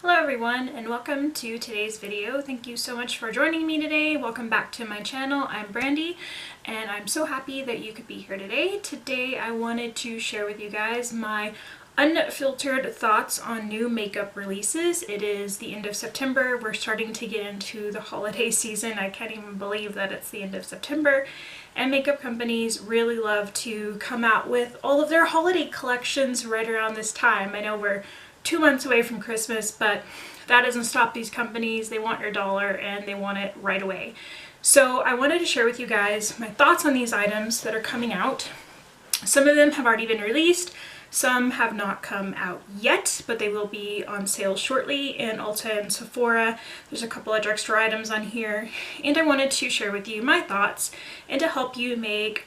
Hello everyone and welcome to today's video. Thank you so much for joining me today. Welcome back to my channel. I'm Brandy and I'm so happy that you could be here today. Today I wanted to share with you guys my unfiltered thoughts on new makeup releases. It is the end of September. We're starting to get into the holiday season. I can't even believe that it's the end of September. And makeup companies really love to come out with all of their holiday collections right around this time. I know we're 2 months away from Christmas, but that doesn't stop these companies. They want your dollar and they want it right away. So I wanted to share with you guys my thoughts on these items that are coming out. Some of them have already been released. Some have not come out yet, but they will be on sale shortly in Ulta and Sephora. There's a couple of drugstore items on here, and I wanted to share with you my thoughts and to help you make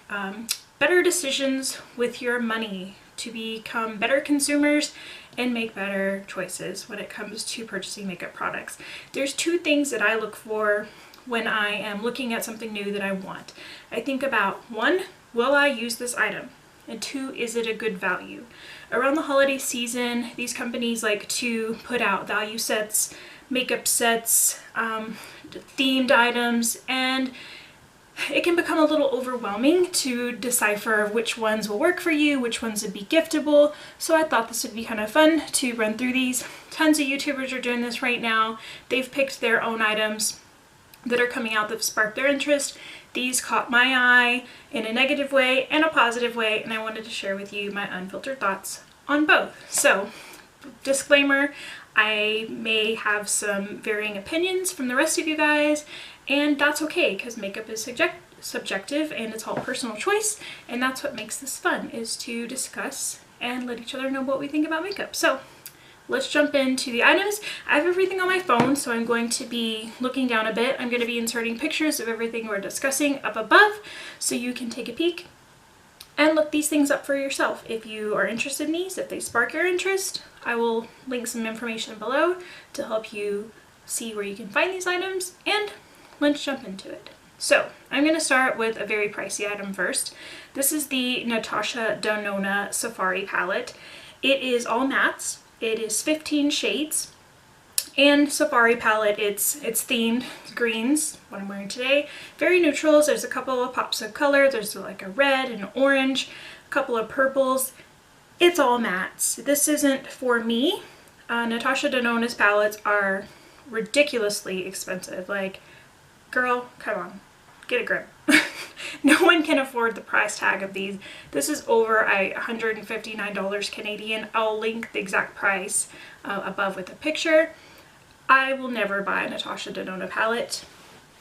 better decisions with your money, to become better consumers and make better choices when it comes to purchasing makeup products. There's two things that I look for when I am looking at something new that I want. I think about, one, will I use this item? And two, is it a good value? Around the holiday season, these companies like to put out value sets, makeup sets, themed items, and it can become a little overwhelming to decipher which ones will work for you, which ones would be giftable. So I thought this would be kind of fun to run through these. Tons of YouTubers are doing this right now. They've picked their own items that are coming out that sparked their interest. These caught my eye in a negative way and a positive way, and I wanted to share with you my unfiltered thoughts on both. So, disclaimer, I may have some varying opinions from the rest of you guys, and that's okay because makeup is subjective and it's all personal choice, and that's what makes this fun, is to discuss and let each other know what we think about makeup. So let's jump into the items. I have everything on my phone, so I'm going to be looking down a bit. I'm going to be inserting pictures of everything we're discussing up above so you can take a peek and look these things up for yourself. If you are interested in these, if they spark your interest, I will link some information below to help you see where you can find these items, and let's jump into it. So I'm going to start with a very pricey item first. This is the Natasha Denona Safari palette. It is all mattes. It is 15 shades, and Safari palette, it's themed greens, what I'm wearing today, very neutrals. There's a couple of pops of color. There's like a red and orange, a couple of purples. It's all mattes. This isn't for me. Natasha Denona's palettes are ridiculously expensive. Like, girl, come on, get a grip. No one can afford the price tag of these. This is over $159 Canadian. I'll link the exact price above with a picture. I will never buy a Natasha Denona palette.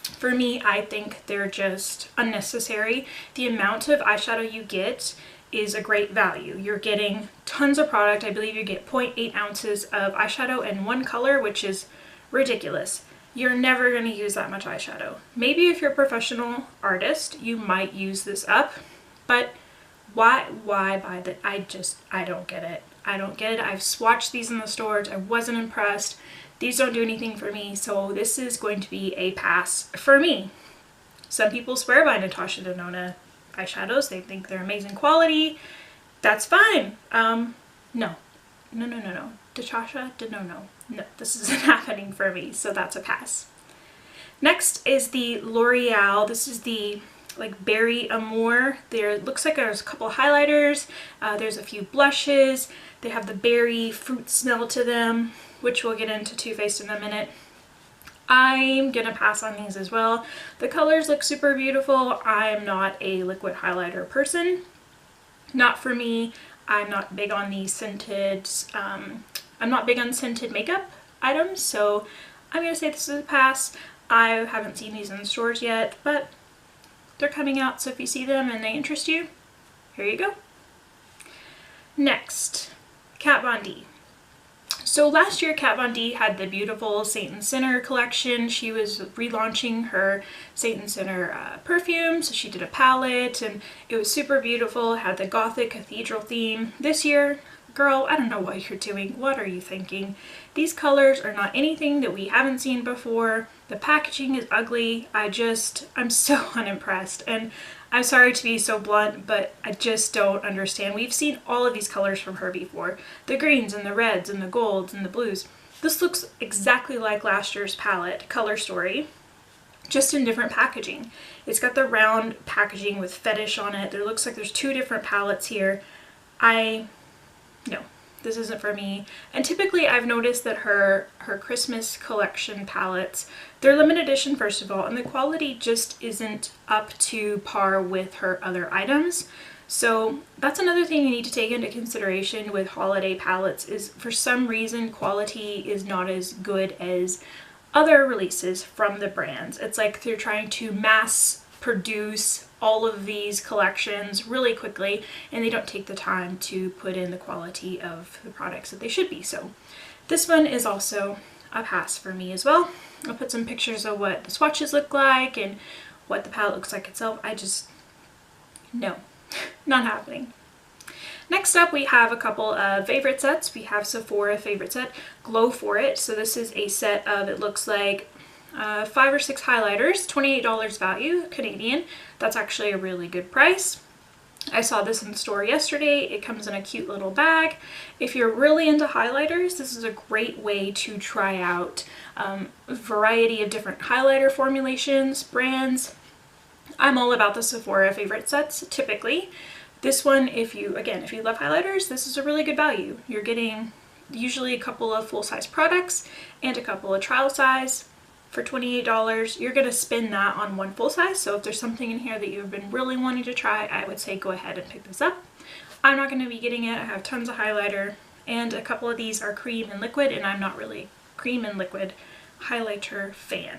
For me, I think they're just unnecessary. The amount of eyeshadow you get is a great value. You're getting tons of product. I believe you get 0.8 ounces of eyeshadow in one color, which is ridiculous. You're never going to use that much eyeshadow. Maybe if you're a professional artist, you might use this up, but why buy that? I don't get it. I don't get it. I've swatched these in the stores. I wasn't impressed. These don't do anything for me, so this is going to be a pass for me. Some people swear by Natasha Denona eyeshadows. They think they're amazing quality. That's fine. No. Natasha Denona. No, this isn't happening for me, so that's a pass. Next is the Loreal. This is the like berry Amour. There looks like there's a couple highlighters. There's a few blushes. They have the berry fruit smell to them, which we'll get into Too Faced in a minute. I'm gonna pass on these as well. The colors look super beautiful. I'm not a liquid highlighter person. Not for me. I'm not big on the scented, I'm not big on scented makeup items, so I'm going to say this is a pass. I haven't seen these in the stores yet, but they're coming out, so if you see them and they interest you, here you go. Next, Kat Von D. So last year Kat Von D had the beautiful Saint and Sinner collection. She was relaunching her Saint and Sinner perfume, so she did a palette and it was super beautiful. It had the gothic cathedral theme. This year, girl, I don't know what you're doing. What are you thinking? These colors are not anything that we haven't seen before. The packaging is ugly. I'm so unimpressed, and I'm sorry to be so blunt, but I just don't understand. We've seen all of these colors from her before. The greens and the reds and the golds and the blues. This looks exactly like last year's palette, Color Story, just in different packaging. It's got the round packaging with fetish on it. There looks like there's two different palettes here. No, this isn't for me. And typically I've noticed that her Christmas collection palettes, they're limited edition first of all, and the quality just isn't up to par with her other items. So that's another thing you need to take into consideration with holiday palettes, is for some reason quality is not as good as other releases from the brands. It's like they're trying to mass produce all of these collections really quickly, and they don't take the time to put in the quality of the products that they should be. So this one is also a pass for me as well. I'll put some pictures of what the swatches look like and what the palette looks like itself. No, not happening. Next up, we have a couple of favorite sets. We have Sephora Favorite Set, Glow For It. So this is a set of, it looks like 5 or 6 highlighters, $28 value, Canadian. That's actually a really good price. I saw this in the store yesterday. It comes in a cute little bag. If you're really into highlighters, this is a great way to try out a variety of different highlighter formulations, brands. I'm all about the Sephora favorite sets, typically. This one, if you love highlighters, this is a really good value. You're getting usually a couple of full-size products and a couple of trial size. For $28, you're going to spend that on one full size. So if there's something in here that you've been really wanting to try, I would say go ahead and pick this up. I'm not going to be getting it. I have tons of highlighter, and a couple of these are cream and liquid, and I'm not really cream and liquid highlighter fan.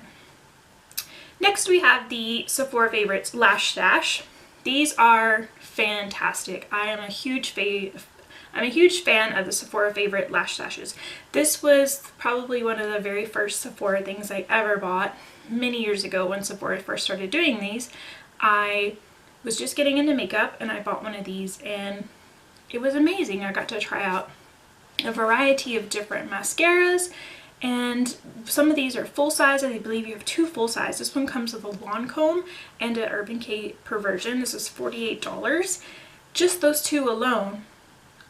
Next, we have the Sephora Favorites-Lashtash. These are fantastic. I'm a huge fan of the Sephora Favorite-Lashtashes. This was probably one of the very first Sephora things I ever bought many years ago when Sephora first started doing these. I was just getting into makeup and I bought one of these, and it was amazing. I got to try out a variety of different mascaras, and some of these are full size. I believe you have 2 full size. This one comes with a Lancome and an Urban Decay Perversion. This is $48. Just those 2 alone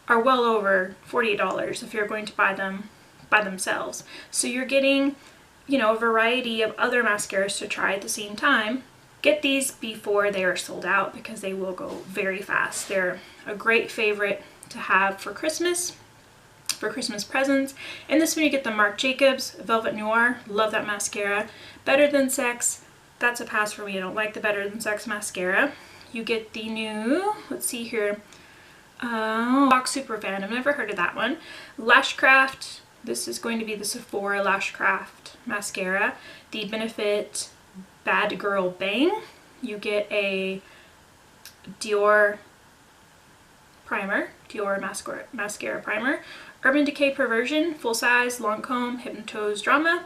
are well over $48 if you're going to buy them by themselves. So you're getting, you know, a variety of other mascaras to try at the same time. Get these before they are sold out, because they will go very fast. They're a great favorite to have for Christmas presents. And this one you get the Marc Jacobs Velvet Noir. Love that mascara. Better Than Sex, that's a pass for me. I don't like the Better Than Sex mascara. You get the new, let's see here, Box Super Fan. I've never heard of that one. Lashcraft. This is going to be the Sephora Lashcraft mascara. The Benefit Bad Girl Bang. You get a Dior primer, Dior mascara primer. Urban Decay Perversion, full size, Lancome Hypnotose Drama,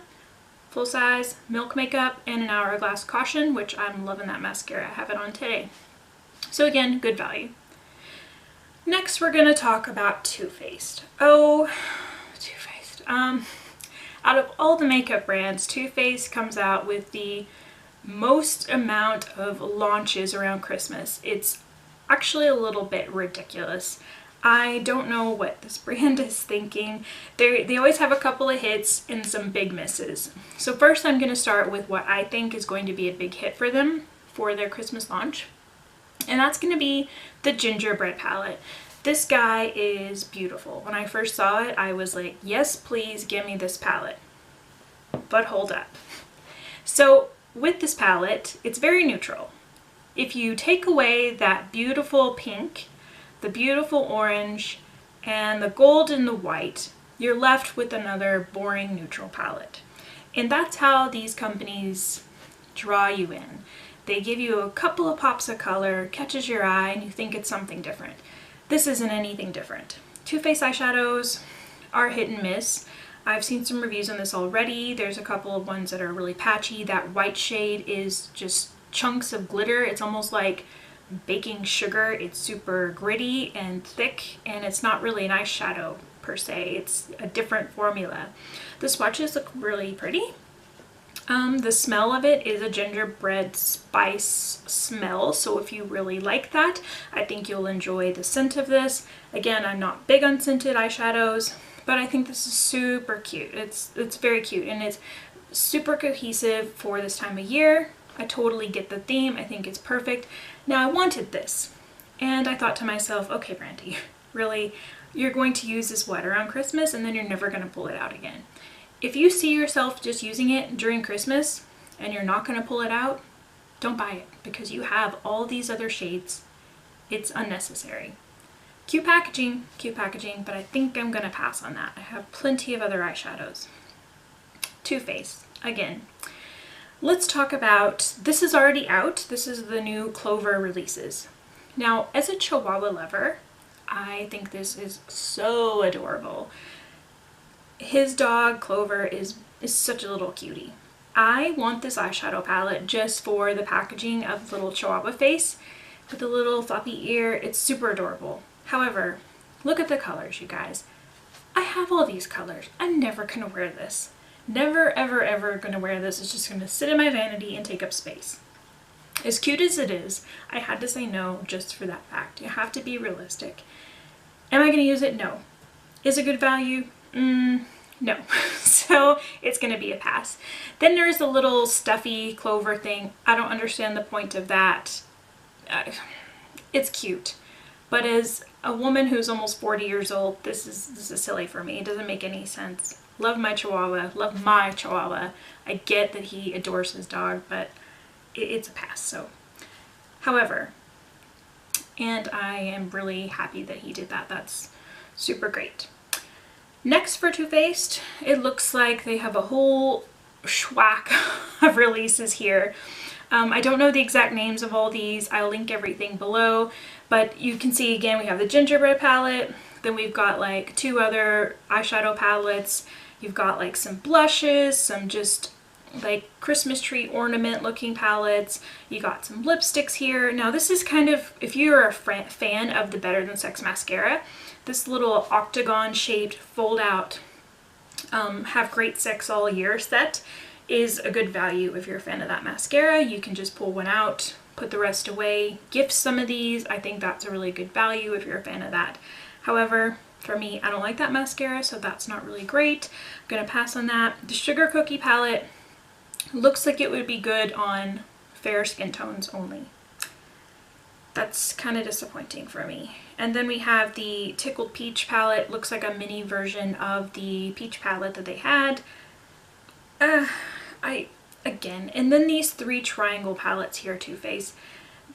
full size, Milk Makeup, and an Hourglass Caution, which I'm loving that mascara. I have it on today. So again, good value. Next, we're going to talk about Too Faced. Oh, Too Faced. Out of all the makeup brands, Too Faced comes out with the most amount of launches around Christmas. It's actually a little bit ridiculous. I don't know what this brand is thinking. They always have a couple of hits and some big misses. So first I'm going to start with what I think is going to be a big hit for them for their Christmas launch. And that's going to be the Gingerbread palette. This guy is beautiful. When I first saw it, I was like, yes, please give me this palette. But hold up. So with this palette, it's very neutral. If you take away that beautiful pink, the beautiful orange, and the gold and the white, you're left with another boring neutral palette. And that's how these companies draw you in. They give you a couple of pops of color, catches your eye, and you think it's something different. This isn't anything different. Too Faced eyeshadows are hit and miss. I've seen some reviews on this already. There's a couple of ones that are really patchy. That white shade is just chunks of glitter. It's almost like baking sugar. It's super gritty and thick, and it's not really an eyeshadow per se. It's a different formula. The swatches look really pretty. The smell of it is a gingerbread spice smell, so if you really like that, I think you'll enjoy the scent of this. Again, I'm not big on scented eyeshadows, but I think this is super cute. It's very cute, and it's super cohesive for this time of year. I totally get the theme. I think it's perfect. Now I wanted this, and I thought to myself, okay, Brandy, really, you're going to use this what, around Christmas, and then you're never going to pull it out again. If you see yourself just using it during Christmas and you're not going to pull it out, don't buy it, because you have all these other shades. It's unnecessary. Cute packaging, but I think I'm going to pass on that. I have plenty of other eyeshadows. Too Faced, again. Let's talk about, this is already out. This is the new Clover releases. Now, as a Chihuahua lover, I think this is so adorable. His dog, Clover, is such a little cutie. I want this eyeshadow palette just for the packaging of the little Chihuahua face with the little floppy ear. It's super adorable. However, look at the colors, you guys. I have all these colors. I'm never gonna wear this. Never, ever, ever gonna wear this. It's just gonna sit in my vanity and take up space. As cute as it is, I had to say no just for that fact. You have to be realistic. Am I gonna use it? No. Is it good value? No. So it's gonna be a pass. Then there's the little stuffy Clover thing. I don't understand the point of that. It's cute, but as a woman who's almost 40 years old, this is silly for me. It doesn't make any sense. Love my Chihuahua, love my Chihuahua. I get that he adores his dog, but it's a pass. So, however, and I am really happy that he did that. That's super great. Next for Too Faced, it looks like they have a whole schwack of releases here. I don't know the exact names of all these. I'll link everything below, but you can see again we have the Gingerbread palette, then we've got like 2 other eyeshadow palettes, you've got like some blushes, some just like Christmas tree ornament looking palettes, you got some lipsticks here. Now this is kind of, if you're a fan of the Better Than Sex mascara, this little octagon shaped fold out Have Great Sex All Year set is a good value. If you're a fan of that mascara, you can just pull one out, put the rest away, gift some of these. I think that's a really good value if you're a fan of that. However, for me, I don't like that mascara, so that's not really great. I'm gonna pass on that. The Sugar Cookie palette looks like it would be good on fair skin tones only. That's kind of disappointing for me. And then we have the Tickled Peach palette. Looks like a mini version of the peach palette that they had. Again, and then these 3 triangle palettes here, Too Faced.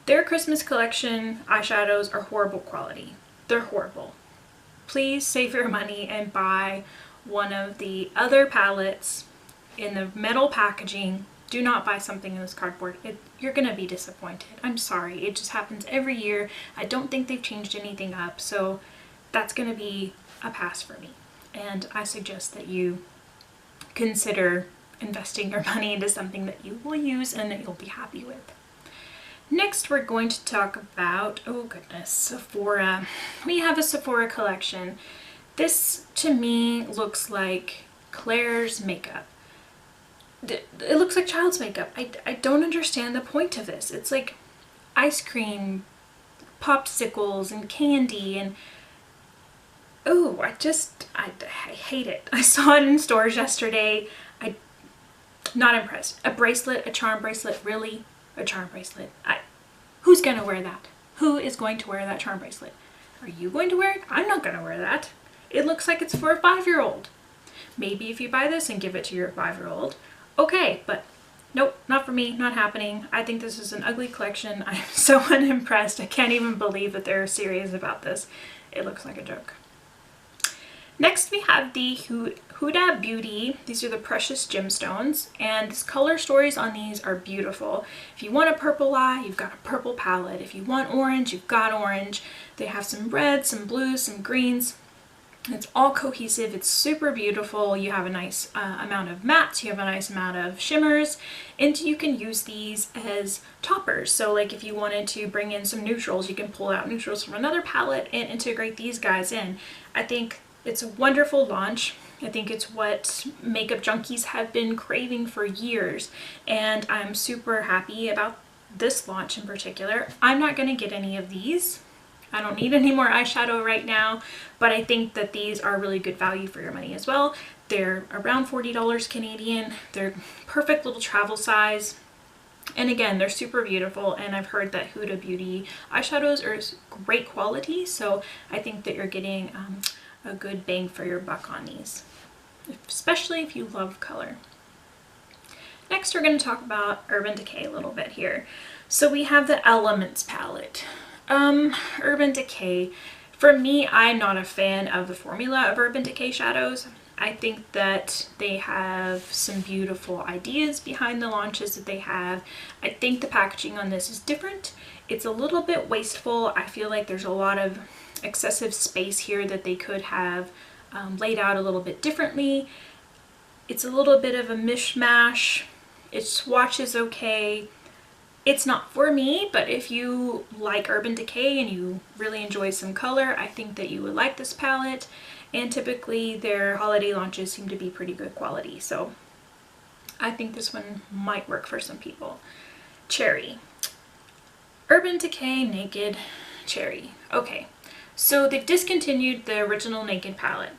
Their Christmas collection eyeshadows are horrible quality. They're horrible. Please save your money and buy one of the other palettes in the metal packaging. Do not buy something in this cardboard. You're gonna be disappointed. I'm sorry. It just happens every year. I don't think they've changed anything up, so that's gonna be a pass for me. And I suggest that you consider investing your money into something that you will use and that you'll be happy with. Next, we're going to talk about, oh goodness, Sephora. We have a Sephora collection. This, to me, looks like Claire's makeup. It looks like child's makeup. I don't understand the point of this. It's like ice cream, popsicles, and candy, and oh, I hate it. I saw it in stores yesterday. Not impressed. A bracelet, a charm bracelet, really? A charm bracelet. Who's gonna wear that? Who is going to wear that charm bracelet? Are you going to wear it? I'm not gonna wear that. It looks like it's for a 5-year-old. Maybe if you buy this and give it to your 5-year-old, okay, but nope, not for me, not happening. I think this is an ugly collection. I'm so unimpressed. I can't even believe that they're serious about this. It looks like a joke. Next we have the Huda Beauty. These are the Precious Gemstones, and the color stories on these are beautiful. If you want a purple eye, you've got a purple palette. If you want orange, you've got orange. They have some reds, some blues, some greens. It's all cohesive. It's super beautiful. You have a nice amount of mattes, you have a nice amount of shimmers, and you can use these as toppers. So like if you wanted to bring in some neutrals, you can pull out neutrals from another palette and integrate these guys in. I think it's a wonderful launch. I think it's what makeup junkies have been craving for years, and I'm super happy about this launch in particular. I'm not going to get any of these. I don't need any more eyeshadow right now, but I think that these are really good value for your money as well. They're around $40 Canadian. They're perfect little travel size. And again, they're super beautiful, and I've heard that Huda Beauty eyeshadows are great quality, so I think that you're getting a good bang for your buck on these, especially if you love color. Next, we're going to talk about Urban Decay a little bit here. So we have the Elements palette. Urban Decay, for me, I'm not a fan of the formula of Urban Decay shadows. I think that they have some beautiful ideas behind the launches that they have. I think the packaging on this is different. It's a little bit wasteful. I feel like there's a lot of excessive space here that they could have laid out a little bit differently. It's a little bit of a mishmash. It swatches okay. It's not for me, but if you like Urban Decay and you really enjoy some color, I think that you would like this palette. And typically their holiday launches seem to be pretty good quality, so I think this one might work for some people. Cherry. Urban Decay Naked Cherry. Okay, so they've discontinued the original Naked palette.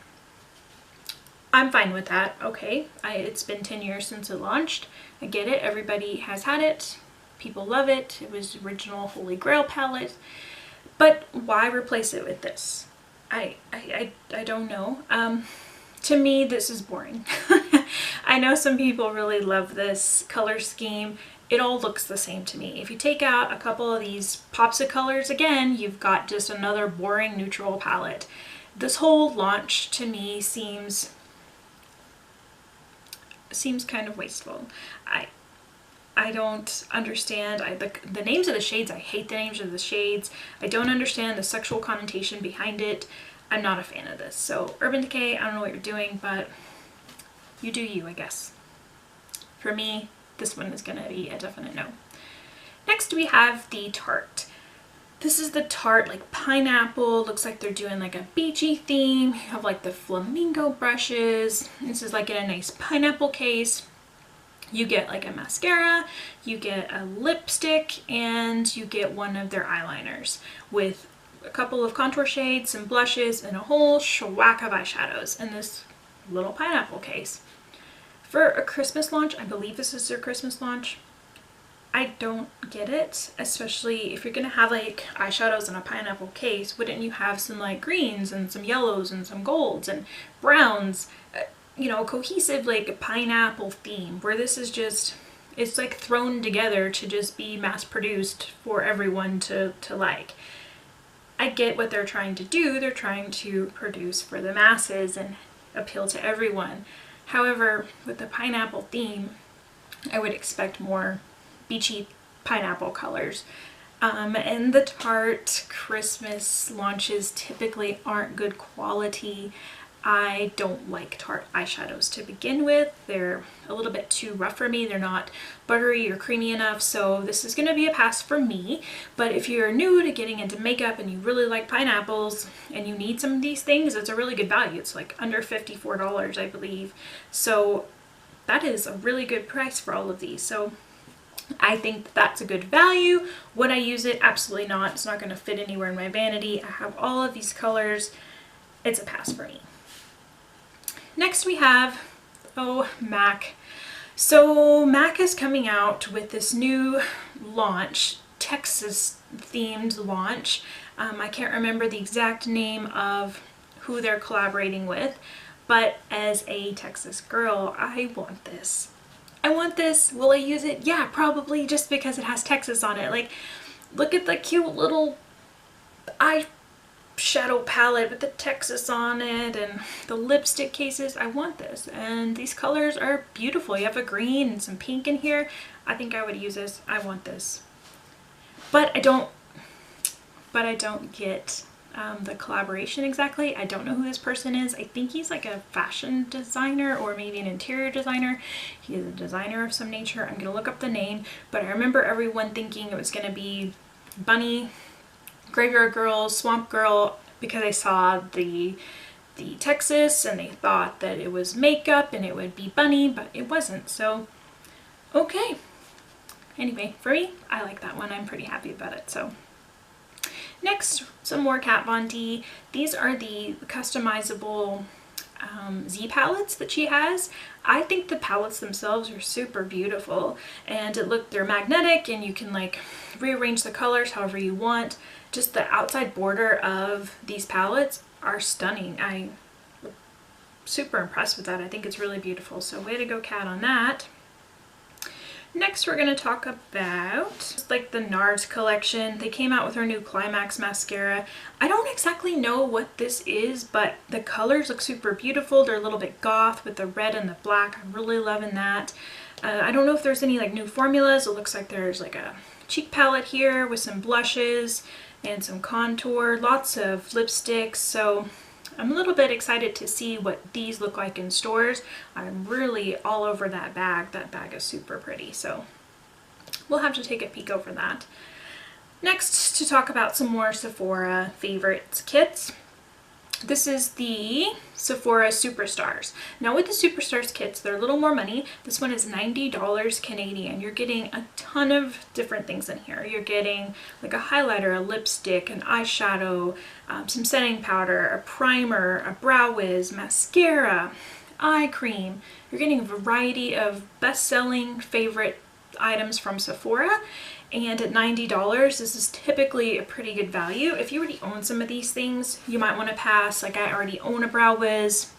I'm fine with that, okay. It's been 10 years since it launched. I get it, everybody has had it. People love it. It was the original Holy Grail palette. But why replace it with this? I don't know. To me, this is boring. I know some people really love this color scheme. It all looks the same to me. If you take out a couple of these pops of colors, again, you've got just another boring neutral palette. This whole launch to me seems kind of wasteful. I don't understand the names of the shades. I hate the names of the shades. I don't understand the sexual connotation behind it. I'm not a fan of this. So Urban Decay, I don't know what you're doing, but you do you, I guess. For me, this one is going to be a definite no. Next we have the Tarte. This is the Tarte like pineapple. Looks like they're doing like a beachy theme. You have like the flamingo brushes. This is like in a nice pineapple case. You get like a mascara, you get a lipstick, and you get one of their eyeliners with a couple of contour shades, some blushes, and a whole schwack of eyeshadows in this little pineapple case. For a Christmas launch, I believe this is their Christmas launch, I don't get it, especially if you're gonna have like eyeshadows in a pineapple case. Wouldn't you have some like greens and some yellows and some golds and browns? You know, a cohesive like pineapple theme, where this is just, it's like thrown together to just be mass produced for everyone to like. I get what they're trying to do. They're trying to produce for the masses and appeal to everyone. However, with the pineapple theme, I would expect more beachy pineapple colors. And the Tarte Christmas launches typically aren't good quality. I don't like Tarte eyeshadows to begin with. They're a little bit too rough for me. They're not buttery or creamy enough, so this is going to be a pass for me. But if you're new to getting into makeup and you really like pineapples and you need some of these things, it's a really good value. It's like under $54, I believe. So that is a really good price for all of these. So I think that's a good value. Would I use it? Absolutely not. It's not going to fit anywhere in my vanity. I have all of these colors. It's a pass for me. Next we have, MAC. So MAC is coming out with this new launch, Texas themed launch. I can't remember the exact name of who they're collaborating with, but as a Texas girl, I want this. I want this. Will I use it? Yeah, probably, just because it has Texas on it. Like, look at the cute little eyeshadow palette with the Texas on it and the lipstick cases. I want this, and these colors are beautiful. You have a green and some pink in here. I think I would use this. I want this, but I don't get the collaboration exactly. I don't know who this person is. I think he's like a fashion designer or maybe an interior designer. He is a designer of some nature. I'm gonna look up the name, but I remember everyone thinking it was gonna be Bunny, Graveyard Girl, Swamp Girl, because I saw the Texas and they thought that it was makeup and it would be Bunny, but it wasn't. So okay, anyway, for me, I like that one. I'm pretty happy about it. So Next, some more Kat Von D. These are the customizable Z palettes that she has. I think the palettes themselves are super beautiful, and they're magnetic and you can like rearrange the colors however you want. Just the outside border of these palettes are stunning. I'm super impressed with that. I think it's really beautiful. So way to go, Kat, on that. Next, we're going to talk about like the Nars collection. They came out with her new Climax mascara. I don't exactly know what this is, but the colors look super beautiful. They're a little bit goth with the red and the black. I'm really loving that. I don't know if there's any like new formulas. It looks like there's like a cheek palette here with some blushes and some contour, lots of lipsticks. So I'm a little bit excited to see what these look like in stores. I'm really all over that bag. That bag is super pretty, so we'll have to take a peek over that. Next, to talk about some more Sephora Favorites kits. This is the Sephora Superstars. Now with the Superstars kits, they're a little more money. This one is $90 Canadian. You're getting a ton of different things in here. You're getting like a highlighter, a lipstick, an eyeshadow, some setting powder, a primer, a brow wiz, mascara, eye cream. You're getting a variety of best-selling favorite items from Sephora. And at $90, this is typically a pretty good value. If you already own some of these things, you might want to pass. Like I already own a brow wiz.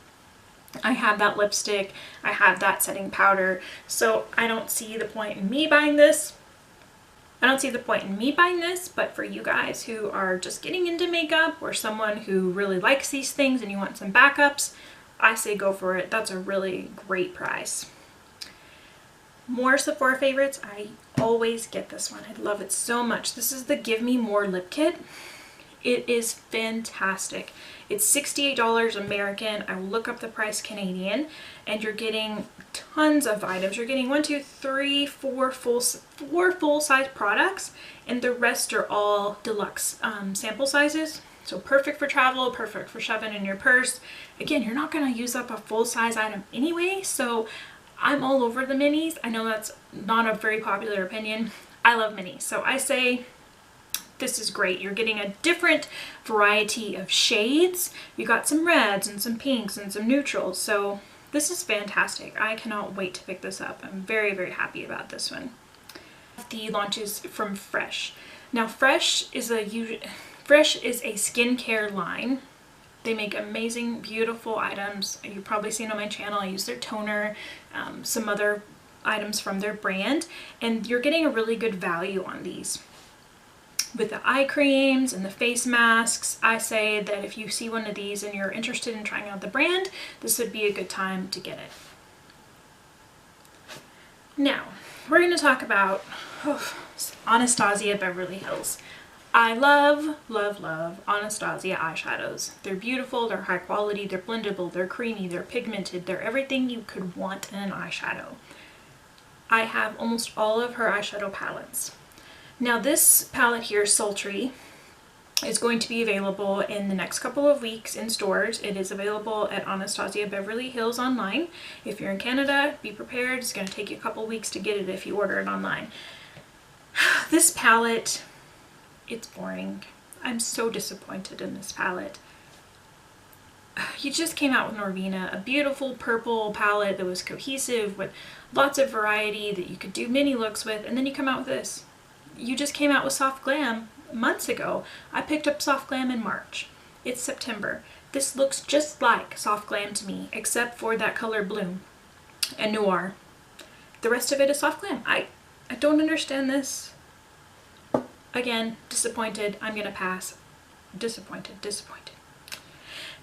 I have that lipstick. I have that setting powder. So I don't see the point in me buying this. But for you guys who are just getting into makeup or someone who really likes these things and you want some backups, I say go for it. That's a really great price. More Sephora favorites. I always get this one. I love it so much. This is the Give Me More lip kit. It is fantastic. It's $68 American. I will look up the price Canadian, and you're getting tons of items. You're getting 4 full-size products, and the rest are all deluxe sample sizes. So perfect for travel, perfect for shoving in your purse. Again, you're not going to use up a full-size item anyway, so I'm all over the minis. I know that's not a very popular opinion. I love minis, so I say this is great. You're getting a different variety of shades. You got some reds and some pinks and some neutrals, so this is fantastic. I cannot wait to pick this up. I'm very, very happy about this one. The launches from Fresh. Now Fresh is a skincare line. They make amazing, beautiful items. You've probably seen on my channel. I use their toner, some other items from their brand, and you're getting a really good value on these. With the eye creams and the face masks, I say that if you see one of these and you're interested in trying out the brand, this would be a good time to get it. Now, we're going to talk about Anastasia Beverly Hills. I love, love, love Anastasia eyeshadows. They're beautiful, they're high quality, they're blendable, they're creamy, they're pigmented, they're everything you could want in an eyeshadow. I have almost all of her eyeshadow palettes. Now this palette here, Sultry, is going to be available in the next couple of weeks in stores. It is available at Anastasia Beverly Hills online. If you're in Canada, be prepared. It's going to take you a couple weeks to get it if you order it online. This palette, it's boring. I'm so disappointed in this palette. You just came out with Norvina, a beautiful purple palette that was cohesive with lots of variety that you could do mini looks with, and then you come out with this. You just came out with Soft Glam months ago. I picked up Soft Glam in March. It's September. This looks just like Soft Glam to me, except for that color Bloom and Noir. The rest of it is Soft Glam. I don't understand this. Again, disappointed. I'm gonna pass. Disappointed, disappointed.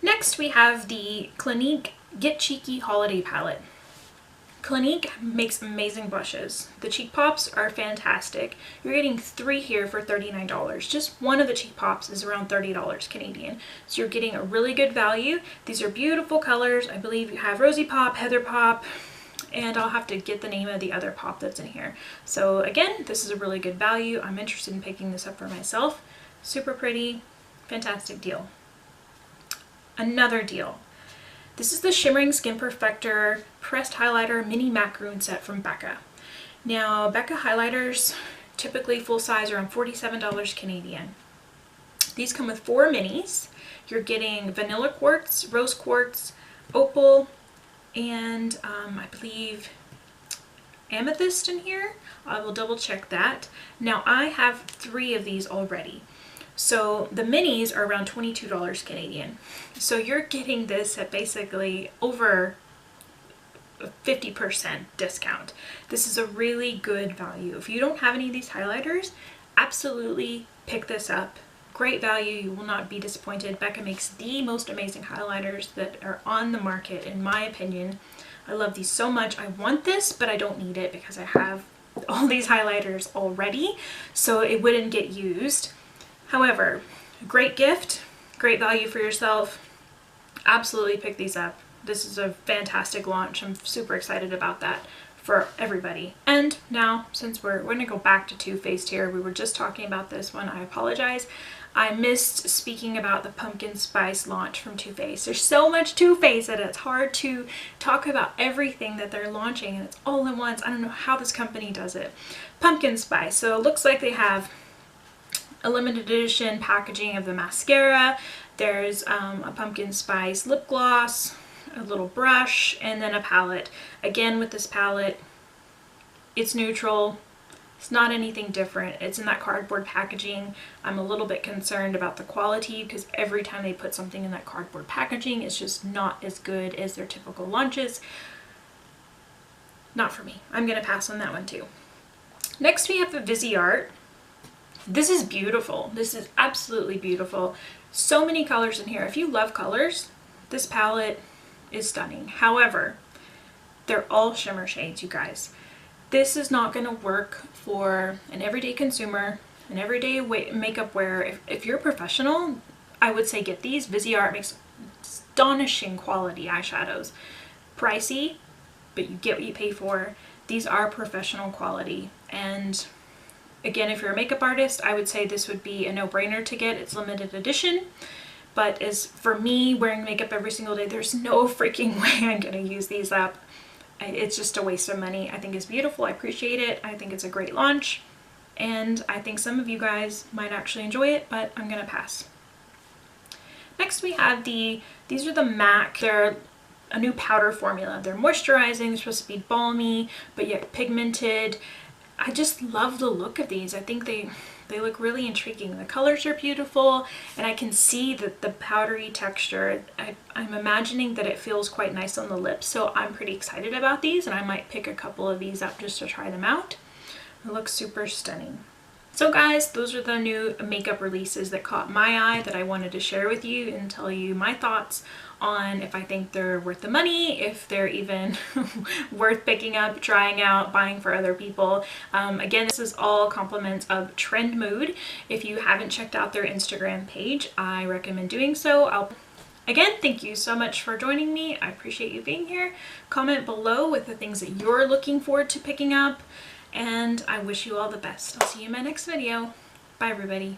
Next we have the Clinique Get Cheeky Holiday Palette. Clinique makes amazing blushes. The cheek pops are fantastic. You're getting 3 here for $39. Just one of the cheek pops is around $30 Canadian. So you're getting a really good value. These are beautiful colors. I believe you have Rosy Pop, Heather Pop, and I'll have to get the name of the other pop that's in here. So again, this is a really good value. I'm interested in picking this up for myself. Super pretty, fantastic deal. Another deal. This is the Shimmering Skin Perfector Pressed Highlighter Mini Macaroon Set from Becca. Now, Becca highlighters, typically full size, around $47 Canadian. These come with 4 minis. You're getting vanilla quartz, rose quartz, opal, and I believe amethyst in here. I will double check that. Now I have 3 of these already. So the minis are around $22 Canadian. So you're getting this at basically over 50% discount. This is a really good value. If you don't have any of these highlighters, absolutely pick this up. Great value. You will not be disappointed. Becca makes the most amazing highlighters that are on the market, in my opinion. I love these so much. I want this, but I don't need it because I have all these highlighters already, so it wouldn't get used. However, great gift, great value for yourself. Absolutely pick these up. This is a fantastic launch. I'm super excited about that for everybody. And now, since we're going to go back to Too Faced here, we were just talking about this one. I apologize. I missed speaking about the pumpkin spice launch from Too Faced. There's so much Too Faced that it's hard to talk about everything that they're launching, and it's all at once. I don't know how this company does it. Pumpkin spice. So it looks like they have a limited edition packaging of the mascara. There's a pumpkin spice lip gloss, a little brush, and then a palette. Again, with this palette, it's neutral. It's not anything different. It's in that cardboard packaging. I'm a little bit concerned about the quality because every time they put something in that cardboard packaging, it's just not as good as their typical launches. Not for me. I'm gonna pass on that one too. Next we have the Viseart. This is beautiful. This is absolutely beautiful. So many colors in here. If you love colors, this palette is stunning. However, they're all shimmer shades, you guys. This is not going to work for an everyday consumer, an everyday makeup wearer. If you're a professional, I would say get these. Viseart makes astonishing quality eyeshadows. Pricey, but you get what you pay for. These are professional quality. And again, if you're a makeup artist, I would say this would be a no-brainer to get. It's limited edition. But as for me wearing makeup every single day, there's no freaking way I'm going to use these up. It's just a waste of money. I think it's beautiful. I appreciate it. I think it's a great launch. And I think some of you guys might actually enjoy it, but I'm going to pass. Next we have these are the MAC. They're a new powder formula. They're moisturizing. They're supposed to be balmy, but yet pigmented. I just love the look of these. I think they look really intriguing. The colors are beautiful, and I can see that the powdery texture. I'm imagining that it feels quite nice on the lips, so I'm pretty excited about these, and I might pick a couple of these up just to try them out. It looks super stunning. So guys, those are the new makeup releases that caught my eye that I wanted to share with you and tell you my thoughts on if I think they're worth the money, if they're even worth picking up, trying out, buying for other people. Again, this is all compliments of Trend Mood. If you haven't checked out their Instagram page, I recommend doing so. Again, thank you so much for joining me. I appreciate you being here. Comment below with the things that you're looking forward to picking up, and I wish you all the best. I'll see you in my next video. Bye everybody.